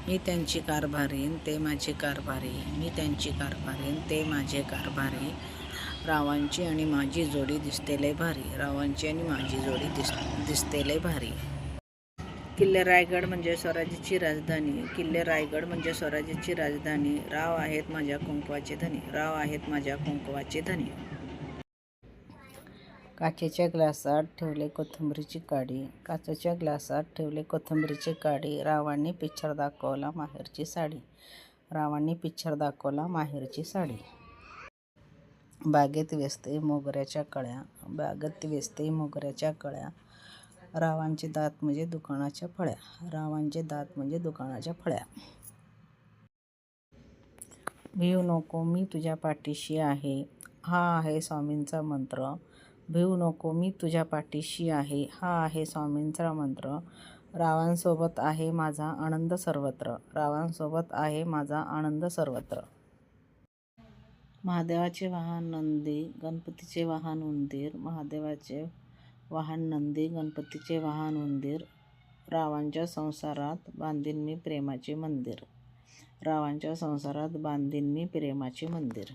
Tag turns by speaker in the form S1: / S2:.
S1: मी त्यांची कारभारीन ते माझे कारभारी, मी त्यांची कारभारीन ते माझे कारभारी. रावांची आणि माझी जोडी दिसते लय भारी, रावांची आणि माझी जोडी दिसते लय भारी. किल्ले रायगड म्हणजे स्वराज्याची राजधानी, किल्ले रायगड म्हणजे स्वराज्याची राजधानी. राव आहेत माझ्या कुंकवाचे धनी, राव आहेत माझ्या कुंकवाचे धनी. काचेच्या ग्लासात ठेवले कोथिंबीरची काडी, काचेच्या ग्लासात ठेवले कोथिंबीरची काडी. रावांनी पिक्चर दाखवला माहेरची साडी, रावांनी पिक्चर दाखवला माहेरची साडी. बागेत वेचते मोगऱ्याच्या कळ्या, बागेत वेचते मोगऱ्याच्या कळ्या. रावांचे दात म्हणजे दुकानाच्या फळ्या, रावांचे दात म्हणजे दुकानाच्या फळ्या. भिवू नको मी तुझ्या पाठीशी आहे, हा आहे स्वामींचा मंत्र. भिवू नको मी तुझ्या पाठीशी आहे, हा आहे स्वामींचा मंत्र. रावांसोबत आहे माझा आनंद सर्वत्र, रावांसोबत आहे माझा आनंद सर्वत्र. महादेवाचे वाहन नंदी, गणपतीचे वाहन उंदीर, महादेवाचे वाहन नंदी, गणपतीचे वाहन उंदीर. रावांच्या संसारात बांधीन मी प्रेमाचे मंदिर, रावांच्या संसारात बांधीन मी प्रेमाचे मंदिर.